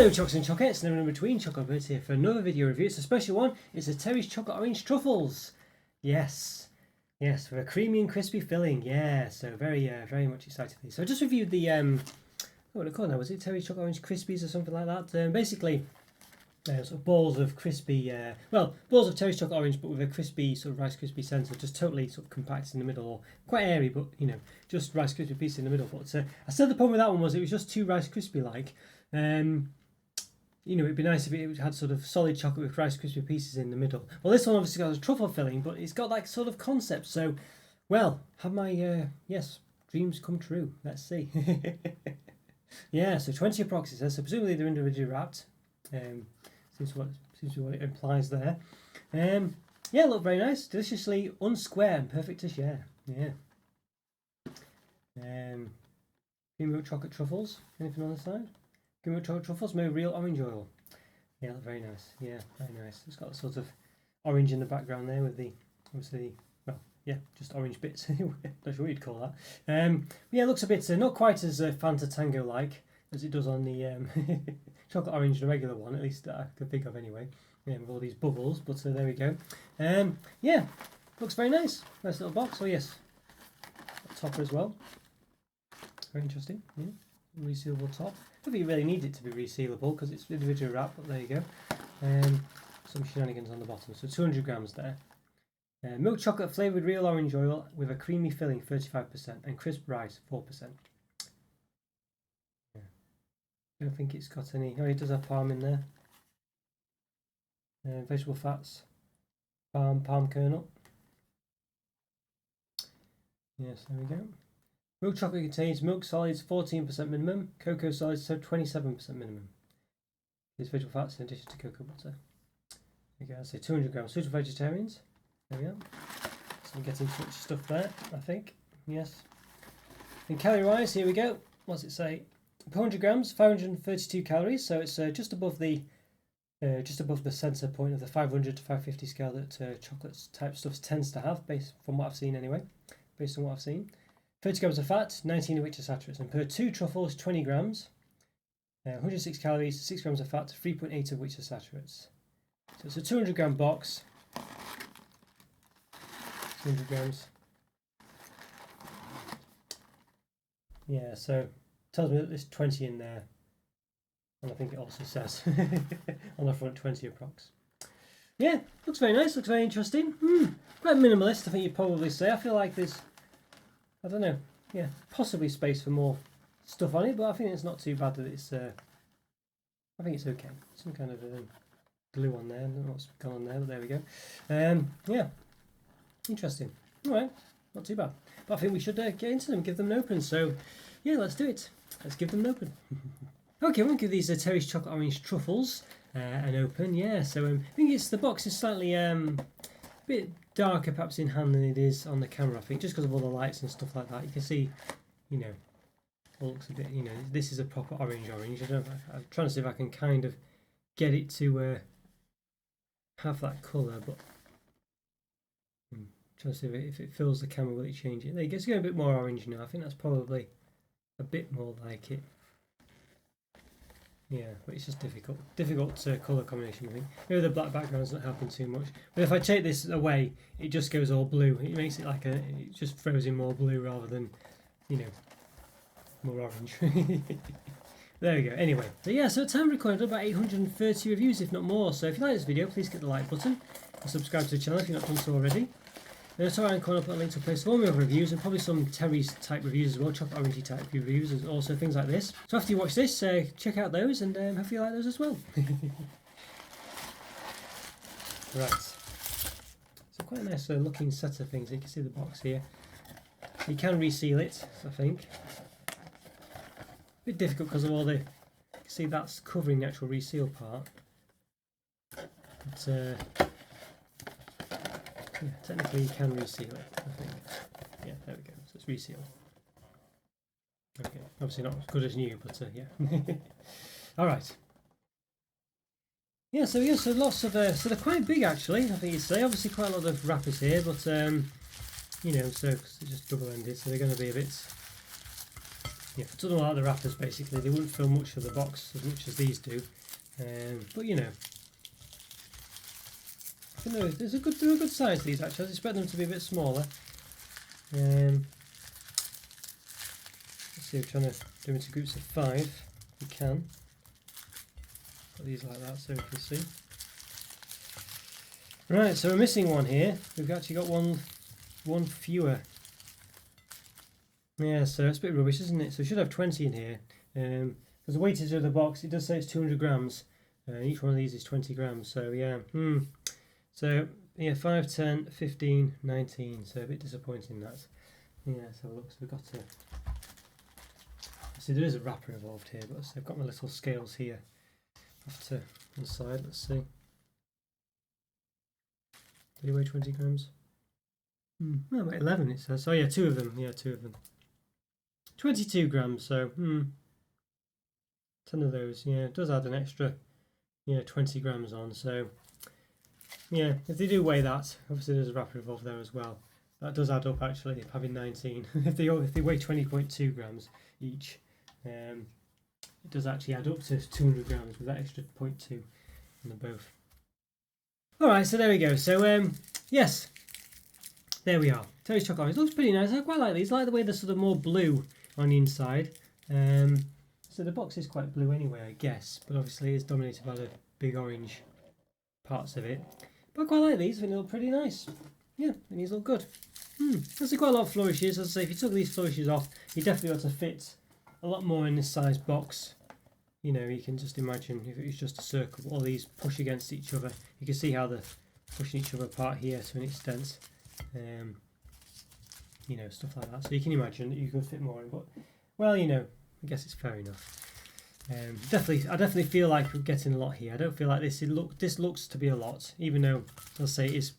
Hello Chocks and Chockettes, and everyone in between, Chocolo here for another video review. It's a special one. It's the Terry's Chocolate Orange Truffles. Yes, with a creamy and crispy filling. Yeah, so very much excited for these. So I just reviewed the what do they call now? Was it Terry's Chocolate Orange Crispies or something like that? Basically, sort of balls of crispy, balls of Terry's Chocolate Orange, but with a crispy sort of Rice Krispie centre, just totally sort of compacted in the middle, or quite airy, but you know, just Rice Krispie pieces in the middle. But I said the problem with that one was it was just too Rice Krispie like. You know, it'd be nice if it had sort of solid chocolate with Rice Krispie pieces in the middle. Well, this one obviously got a truffle filling, but it's got that sort of concept. So, well, have my dreams come true? Let's see. Yeah, so 20 approx it says. So presumably they're individually wrapped. Seems to be what it implies there. Yeah, look very nice, deliciously unsquare and perfect to share. Yeah. Cream milk chocolate truffles. Anything on the side? Cream milk chocolate truffles made with real orange oil. Yeah, look very nice. Yeah, very nice. It's got a sort of orange in the background there with the obviously, well, yeah, just orange bits. Not sure what you'd call that. Yeah, it looks a bit not quite as Fanta Tango like as it does on the chocolate orange, the regular one, at least that I could think of anyway. Yeah, with all these bubbles, but there we go. Yeah, looks very nice. Nice little box. Oh yes, a topper as well. Very interesting. Yeah, resealable top. I don't think you really need it to be resealable because it's individual wrap, but there you go. Some shenanigans on the bottom. So 200 grams there. Milk chocolate flavoured real orange oil with a creamy filling 35% and crisp rice 4%. Yeah. I don't think it's got any. Oh, it does have palm in there. Vegetable fats, palm kernel. Yes, there we go. Milk chocolate contains milk solids 14% minimum, cocoa solids so 27% minimum. There's vegetable fats in addition to cocoa butter. There you go, say 200 grams. Suitable for vegetarians. There we go. So I'm getting too much stuff there, I think. Yes. And calorie wise, here we go. What's it say? 100 grams, 532 calories. So it's just above the centre point of the 500 to 550 scale that chocolate type stuff tends to have, based from what I've seen anyway. Based on what I've seen. 30 grams of fat, 19 of which are saturates, and per 2 truffles, 20 grams, 106 calories, 6 grams of fat, 3.8 of which are saturates. So it's a 200 gram box, 200 grams. Yeah, so tells me that there's 20 in there, and I think it also says on the front 20 approx. Yeah, looks very nice, looks very interesting. Quite minimalist, I think you'd probably say. I feel like there's, I don't know, yeah, possibly space for more stuff on it, but I think it's not too bad that it's, I think it's okay. Some kind of glue on there, I don't know what's gone on there, but there we go. Yeah, interesting. Alright, not too bad. But I think we should get into them, give them an open. So, yeah, let's do it. Let's give them an open. Okay, we'll give these Terry's Chocolate Orange Truffles an open, yeah. So I think it's, the box is slightly a bit darker perhaps in hand than it is on the camera, I think, just because of all the lights and stuff like that. You can see, you know, it looks a bit, you know, this is a proper orange. I don't know, I'm trying to see if I can kind of get it to have that colour, but trying to see if it fills the camera, will it change it? There you go, it's going a bit more orange now. I think that's probably a bit more like it. Yeah, but it's just difficult colour combination, I think. Maybe the black background's not helping too much. But if I take this away, it just goes all blue. It makes it like it just throws in more blue rather than, you know, more orange. There we go. Anyway, so yeah, so at time recorded about 830 reviews, if not more. So if you like this video, please hit the like button and subscribe to the channel if you've not done so already. So around the corner, I'll put a link to a place for all my other reviews and probably some Terry's type reviews as well, chocolate orangey type reviews, and also things like this. So after you watch this, check out those and hopefully you like those as well. Right. So quite a nice looking set of things. You can see the box here. You can reseal it, I think. A bit difficult because of all the, you can see that's covering the actual reseal part. But, yeah, technically you can reseal it, I think. Yeah, there we go. So it's resealed. Okay, obviously not as good as new, but yeah. All right. Yeah, so lots of so they're quite big actually. I think you'd say. Obviously quite a lot of wrappers here, but you know, so it's just double-ended, so they're going to be a bit Yeah, for something like the wrappers, basically, they wouldn't fill much of the box as much as these do. But you know, they're a good size, these actually. I expect them to be a bit smaller. Let's see, we're trying to do into groups of 5. We can. Put these like that so we can see. Right, so we're missing one here. We've actually got one fewer. Yeah, so it's a bit rubbish, isn't it? So we should have 20 in here. Because the weightage of the box, it does say it's 200 grams. Each one of these is 20 grams. So yeah, So yeah, 5, 10, 15, 19. So a bit disappointing that. Yeah, so look, so we've got to. See, there is a wrapper involved here, but so I've got my little scales here. Off to one side. Let's see. Do they weigh 20 grams? No, about 11 it says. Oh yeah, 2 of them. Yeah, 2 of them. 22 grams. So 10 of those. Yeah, it does add an extra. Yeah, 20 grams on. So yeah, if they do weigh that, obviously there's a wrapper involved there as well. That does add up actually, having 19. if they weigh 20.2 grams each, it does actually add up to 200 grams with that extra 0.2 on them both. Alright, so there we go. So yes, there we are. Terry's chocolate. It looks pretty nice. I quite like these. I like the way they're sort of more blue on the inside. So the box is quite blue anyway, I guess, but obviously it's dominated by the big orange parts of it. But I quite like these. I think they look pretty nice. Yeah, and these look good. There's quite a lot of flourishes. As I say, if you took these flourishes off, you definitely ought to fit a lot more in this size box. You know, you can just imagine if it was just a circle, all these push against each other. You can see how they're pushing each other apart here to an extent. You know, stuff like that. So you can imagine that you could fit more in, but well, you know, I guess it's fair enough. I definitely feel like we're getting a lot here. I don't feel like this. This looks to be a lot, even though I'll say it is.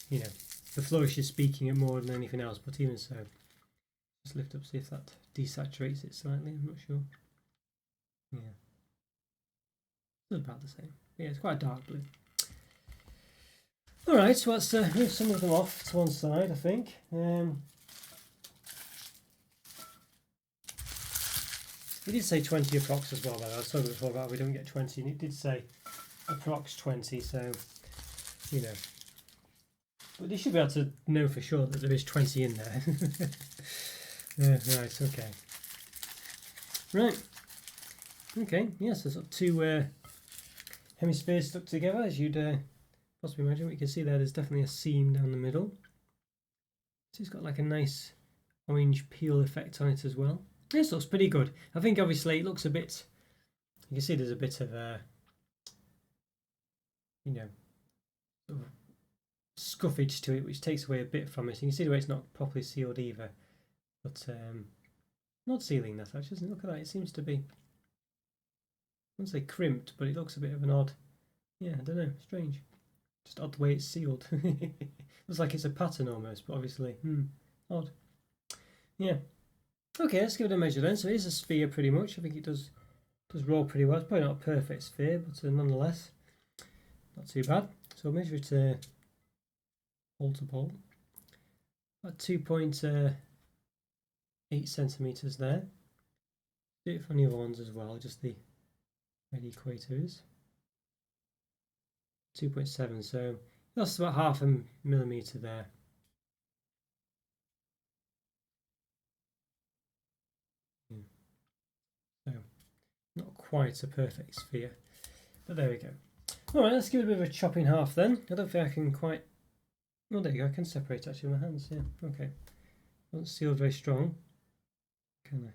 You know, the flourish is speaking it more than anything else. But even so, just lift up, see if that desaturates it slightly. I'm not sure. Yeah, it's about the same. Yeah, it's quite dark blue. All right, so let's move some of them off to one side. I think. It did say 20 approx as well, but I was talking before about we don't get 20, and it did say approx 20, so you know. But you should be able to know for sure that there is 20 in there. Right, okay. Right. Okay, yes, there's sort of 2 hemispheres stuck together, as you'd possibly imagine. What you can see there's definitely a seam down the middle. So it's got like a nice orange peel effect on it as well. This looks pretty good. I think obviously it looks a bit, you can see there's a bit of you know, sort of scuffage to it, which takes away a bit from it. You can see the way it's not properly sealed either. But not sealing that actually, doesn't it? Look at that, it seems to be, I wouldn't say crimped, but it looks a bit of an odd, yeah, I don't know, strange. Just odd the way it's sealed. Looks like it's a pattern almost, but obviously, odd. Yeah. Okay, let's give it a measure then. So it is a sphere pretty much. I think it does roll pretty well. It's probably not a perfect sphere, but nonetheless, not too bad. So we'll measure it pole to pole. About 2.8 centimetres there. Do it for the other ones as well, just the where the equator is. 2.7, so that's about 0.5 millimetre there. So not quite a perfect sphere, but there we go. Alright, let's give it a bit of a chop in half then. I don't think I can quite, oh there you go, I can separate actually with my hands, yeah, okay. Not sealed very strong, can I?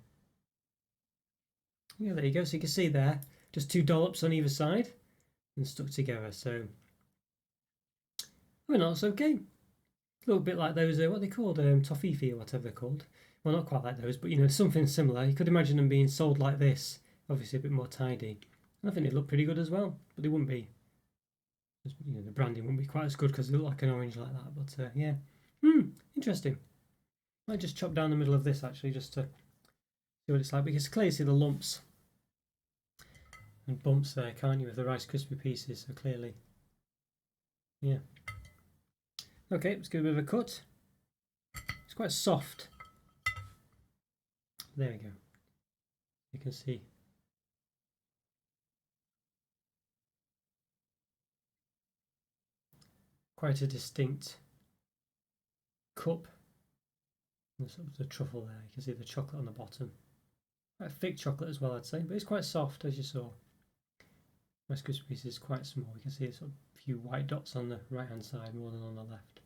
Yeah, there you go, so you can see there, just 2 dollops on either side and stuck together, so I mean, that's okay. A little bit like those, what are they called, toffee or whatever they're called. Well, not quite like those, but you know, something similar. You could imagine them being sold like this, obviously a bit more tidy. And I think they'd look pretty good as well, but they wouldn't be, you know, the branding wouldn't be quite as good because they look like an orange like that. But yeah, interesting. Might just chop down the middle of this actually, just to see what it's like, because clearly see the lumps and bumps there, can't you, with the Rice Krispie pieces? So clearly, yeah. Okay, let's give it a bit of a cut. It's quite soft. There we go. You can see. Quite a distinct cup. And sort of the truffle there. You can see the chocolate on the bottom. Quite thick chocolate as well, I'd say, but it's quite soft, as you saw. Rice Krispie piece is quite small. You can see a sort of few white dots on the right hand side more than on the left.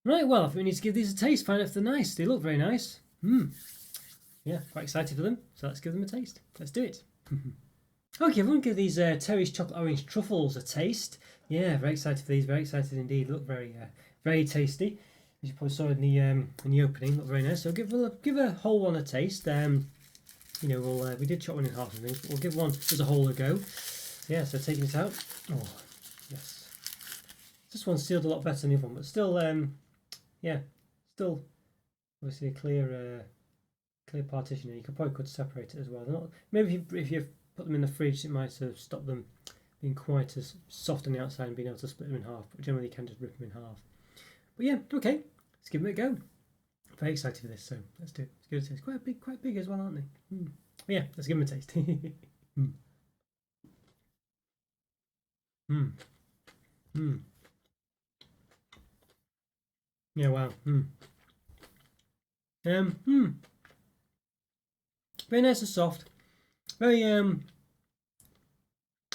Right, well, I think we need to give these a taste, find out if they're nice. They look very nice. Yeah, quite excited for them, so let's give them a taste. Let's do it. Okay, everyone, give these Terry's Chocolate Orange Truffles a taste. Yeah, very excited for these, very excited indeed. Look very very tasty. As you probably saw in the opening, look very nice. So give a whole one a taste. You know, we did chop one in half and things, but we'll give one as a whole a go. Yeah, so taking it out. Oh, yes. This one sealed a lot better than the other one, but still, yeah, still obviously a clear partition here. You could separate it as well. They're not, maybe if you put them in the fridge, it might have stopped them being quite as soft on the outside and being able to split them in half. But generally, you can just rip them in half. But yeah, okay, let's give them a go. Very excited for this, so let's do it. Let's give it a taste. Quite big as well, aren't they? But yeah, let's give them a taste. Yeah, wow. Very nice and soft. Very I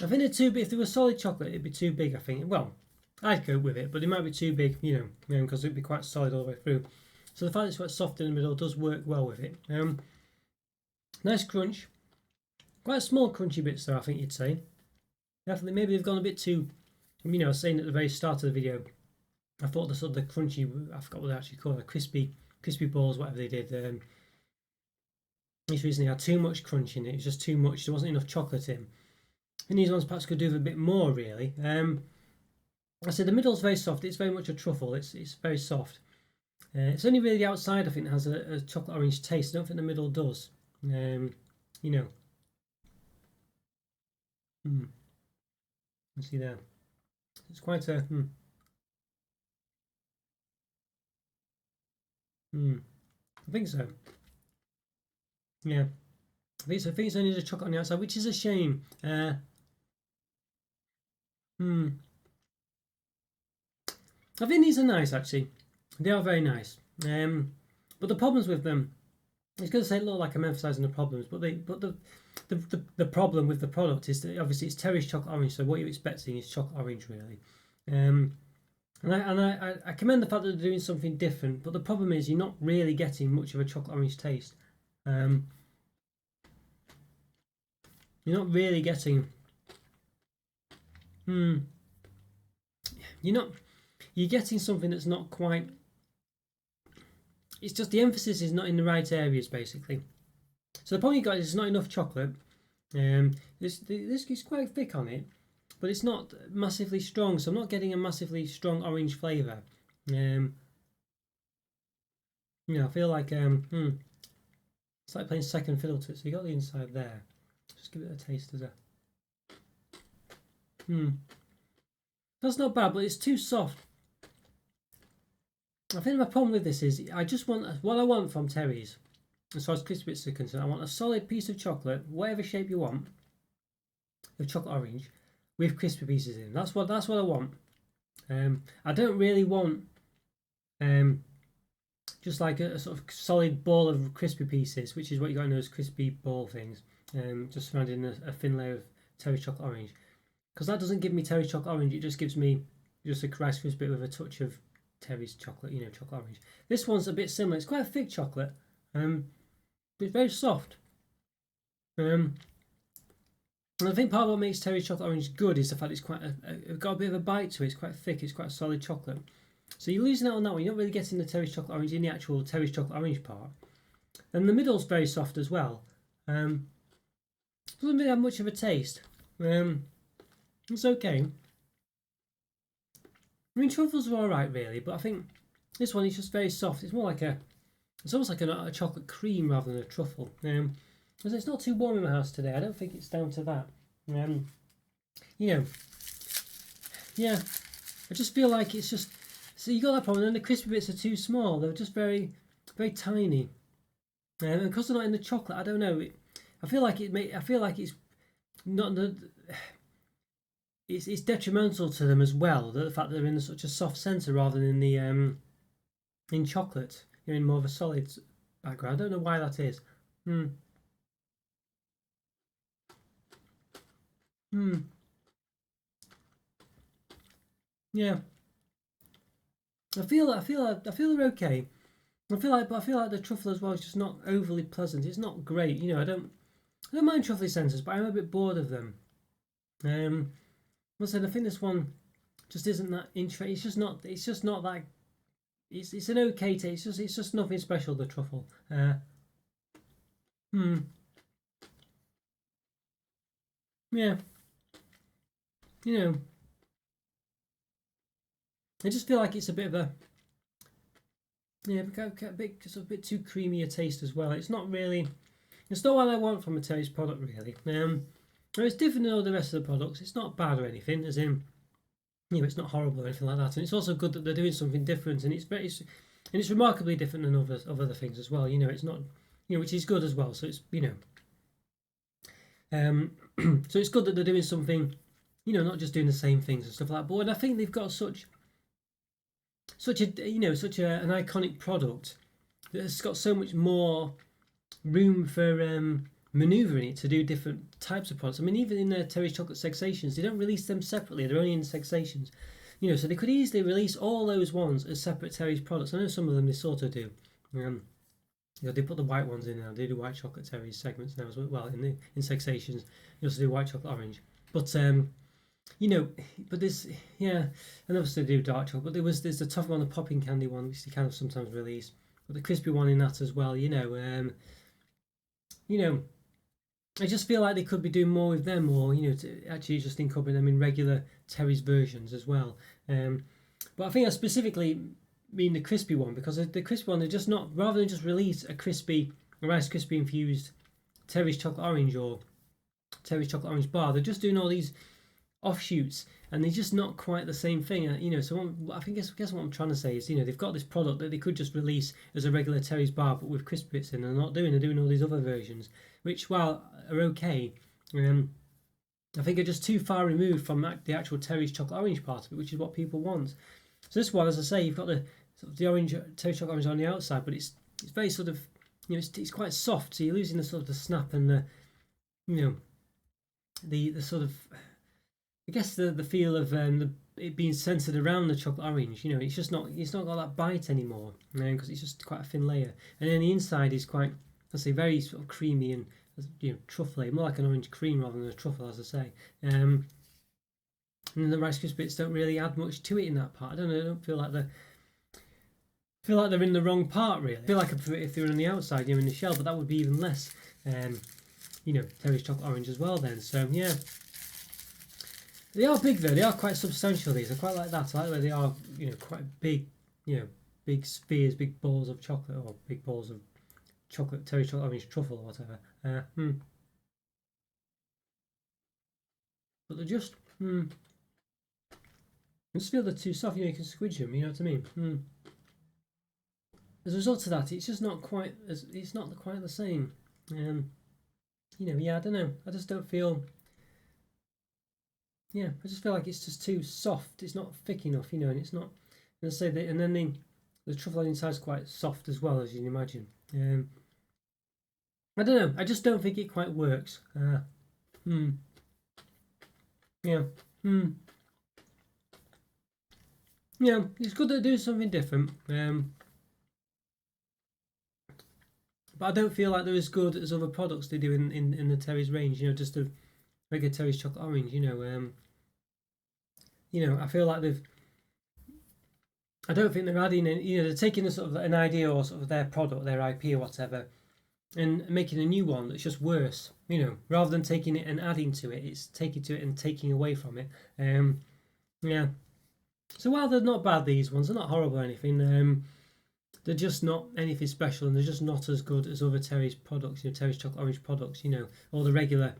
think they're too big. If they were solid chocolate, it'd be too big, I think. Well, I'd go with it, but it might be too big, you know, because it'd be quite solid all the way through. So the fact it's quite soft in the middle does work well with it. Nice crunch. Quite small crunchy bits though, I think you'd say. Definitely, maybe they've gone a bit too, you know, I was saying at the very start of the video, I thought the sort of the crunchy, I forgot what they actually call it, crispy balls, whatever they did. This recently had too much crunch in it. It was just too much. There wasn't enough chocolate in. And these ones perhaps could do with a bit more, really. I said the middle's very soft. It's very much a truffle. It's very soft. It's only really the outside, I think, that has a chocolate orange taste. I don't think the middle does. You know. You see there. It's quite a. I think so. Yeah. I think it's only the chocolate on the outside, which is a shame. I think these are nice, actually. They are very nice. But the problems with them, I was going to say, look like I'm emphasising the problems, but the problem with the product is that obviously it's Terry's chocolate orange, so what you're expecting is chocolate orange, really. And I commend the fact that they're doing something different, but the problem is you're not really getting much of a chocolate orange taste. You're not really getting. You're getting something that's not quite. It's just the emphasis is not in the right areas, basically. So the problem you got is there's not enough chocolate. This is quite thick on it, but it's not massively strong. So I'm not getting a massively strong orange flavour. You know, I feel like it's like playing second fiddle to it. So you got the inside there. Just give it a taste as a. That's not bad, but it's too soft. I think my problem with this is I just want what I want from Terry's. As far as crispy bits are concerned, I want a solid piece of chocolate, whatever shape you want, of chocolate orange, with crispy pieces in. That's what I want. I don't really want just like a sort of solid ball of crispy pieces, which is what you got in those crispy ball things. Just surrounded in a thin layer of Terry's chocolate orange, because that doesn't give me Terry's chocolate orange. It just gives me just a Rice Krispie with a touch of Terry's chocolate, you know, chocolate orange. This one's a bit similar. It's quite a thick chocolate, but it's very soft. And I think part of what makes Terry's chocolate orange good is the fact it's quite got a bit of a bite to it. It's quite thick. It's quite a solid chocolate. So you're losing out on that one. You're not really getting the Terry's chocolate orange in the actual Terry's chocolate orange part. And the middle's very soft as well. Doesn't really have much of a taste. It's okay. I mean, truffles are alright, really, but I think this one is just very soft. It's more like it's almost like a chocolate cream rather than a truffle. Because it's not too warm in my house today. I don't think it's down to that. You know, yeah, I just feel like it's just. So you got that problem, and the crispy bits are too small. They're just very, very tiny. And because they're not in the chocolate, I don't know. I feel like I feel like it's not the. It's detrimental to them as well. The fact that they're in such a soft centre rather than in the in chocolate. You're in more of a solid background. I don't know why that is. Hmm. Hmm. Yeah. I feel they're okay. I feel like the truffle as well is just not overly pleasant. It's not great. I don't mind truffle centres, but I'm a bit bored of them. I said I think this one just isn't that interesting. It's just not that. It's an okay taste. It's just nothing special. The truffle. Hmm. Yeah. You know, I just feel like it's a bit of a yeah, just a bit too creamy a taste as well. It's not really. It's not what I want from a Terry's product really. It's different than all the rest of the products. It's not bad or anything, as in it's not horrible or anything like that. And it's also good that they're doing something different, and it's remarkably different than other things as well. It's not which is good as well. So it's so it's good that they're doing something, not just doing the same things and stuff like that. But when I think they've got such an iconic product that's got so much more room for manoeuvring it to do different types of products. I mean, even in their Terry's chocolate sexations, they don't release them separately. They're only in sexations. So they could easily release all those ones as separate Terry's products. I know some of them they sort of do. They put the white ones in now. They do white chocolate Terry's segments now as well. In sexations, you also do white chocolate orange. But but there's and obviously they do dark chocolate. But there's the tough one, the popping candy one, which they kind of sometimes release. But the crispy one in that as well. I just feel like they could be doing more with them, or to actually just incorporate them in regular Terry's versions as well. But I think I specifically mean the crispy one, because the crispy one, they're just not, rather than just release a Rice Krispie infused Terry's chocolate orange or Terry's chocolate orange bar, they're just doing all these offshoots, and they're just not quite the same thing. So I guess what I'm trying to say is, they've got this product that they could just release as a regular Terry's bar, but with crisp bits in. They're not doing. They're doing all these other versions, which, while are okay, I think are just too far removed from the actual Terry's chocolate orange part of it, which is what people want. So this one, as I say, you've got the orange Terry's chocolate orange on the outside, but it's very sort of it's quite soft, so you're losing the sort of the snap and the sort of, I guess, the feel of it being centered around the chocolate orange. It's not got that bite anymore, because it's just quite a thin layer, and then the inside is quite, let's say, very sort of creamy and truffly, more like an orange cream rather than a truffle, as I say. And the Rice Krispies bits don't really add much to it in that part. I don't know. I don't feel like they're in the wrong part really. I feel like if they were on the outside, in the shell, but that would be even less. Terry's chocolate orange as well then. So yeah. They are big though. They are quite substantial. These I quite like that. I like the way they are. Quite big. Big spheres, big balls of chocolate, or big balls of chocolate, Terry chocolate orange truffle or whatever. But they're just. I just feel they're too soft. You can squidge them. You know what I mean? As a result of that, it's just not quite as. It's not quite the same. Yeah, I don't know. I just don't feel. Yeah, I just feel like it's just too soft. It's not thick enough, and it's not. And I say that, and then the truffle inside is quite soft as well, as you can imagine. I don't know. I just don't think it quite works. Yeah. Yeah, it's good to do something different. But I don't feel like they're as good as other products they do in the Terry's range. Just the regular Terry's chocolate orange. I feel like they've. I don't think they're adding. They're taking a sort of an idea or sort of their product, their IP or whatever, and making a new one that's just worse. Rather than taking it and adding to it, it's taking to it and taking away from it. Yeah. So while they're not bad, these ones, they're not horrible or anything. They're just not anything special, and they're just not as good as other Terry's products. Terry's chocolate orange products. Or the regular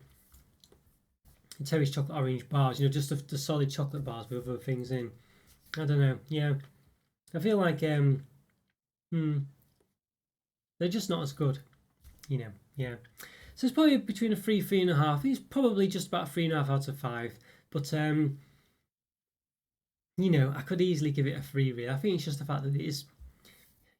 Terry's chocolate orange bars. Just the solid chocolate bars with other things in. I don't know. Yeah, I feel like they're just not as good. you know, yeah. So it's probably between a 3, 3.5. He's probably just about 3.5 out of 5. But you know, I could easily give it a 3. Really, I think it's just the fact that it is.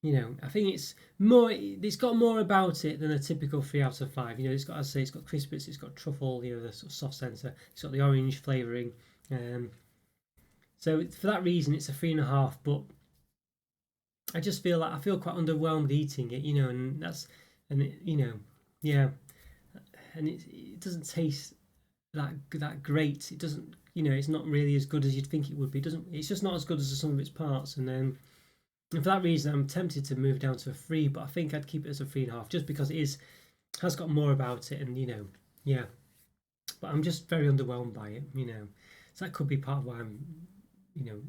You know, I think it's more. It's got more about it than a typical 3 out of 5. You know, it's got, as I say, it's got crisp bits, it's got truffle. You know, the sort of soft centre. It's got the orange flavouring. So for that reason, it's a 3.5. But I just feel like I feel quite underwhelmed eating it. You know, and that's and it, you know, yeah, and it doesn't taste that great. It doesn't. You know, it's not really as good as you'd think it would be. It doesn't. It's just not as good as some of its parts. And for that reason, I'm tempted to move down to a 3, but I think I'd keep it as a 3.5 just because it has got more about it, and you know, yeah. But I'm just very underwhelmed by it, you know. So that could be part of why I'm, you know,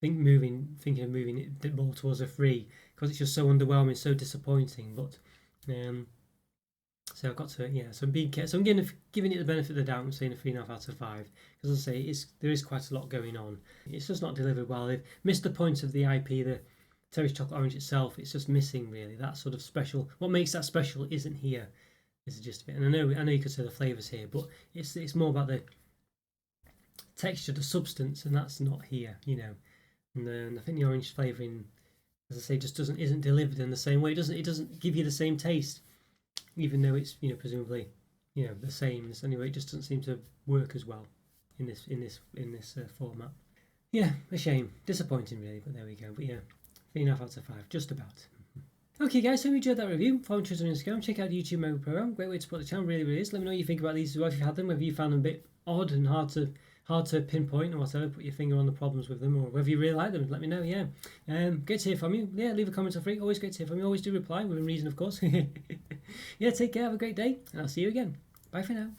thinking of moving it more towards a 3 because it's just so underwhelming, so disappointing. But so I've got to, yeah. So I'm giving it the benefit of the doubt. I'm saying a 3.5 out of 5 because as I say, there is quite a lot going on. It's just not delivered well. They've missed the point of the IP, the Terry's chocolate orange itself. It's just missing really that sort of special. What makes that special isn't here. Is the gist of it. And I know you could say the flavours here, but it's more about the texture, the substance, and that's not here. You know, and I think the orange flavouring, as I say, just isn't delivered in the same way. It doesn't give you the same taste. Even though it's presumably the same anyway, it just doesn't seem to work as well in this format. Yeah, a shame, disappointing really, but there we go. But yeah, 3.5 out of 5, just about. Okay guys, so we enjoyed that review. Follow me on Instagram, check out the YouTube member program. Great way to support the channel, really is. Let me know what you think about these as well if you've had them, whether you found them a bit odd and hard to pinpoint or whatever, put your finger on the problems with them, or whether you really like them, let me know. Yeah, great to hear from you. Yeah, leave a comment or free. Always great to hear from you. Always do reply within reason, of course. Yeah, take care, have a great day, and I'll see you again. Bye for now.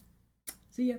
See ya.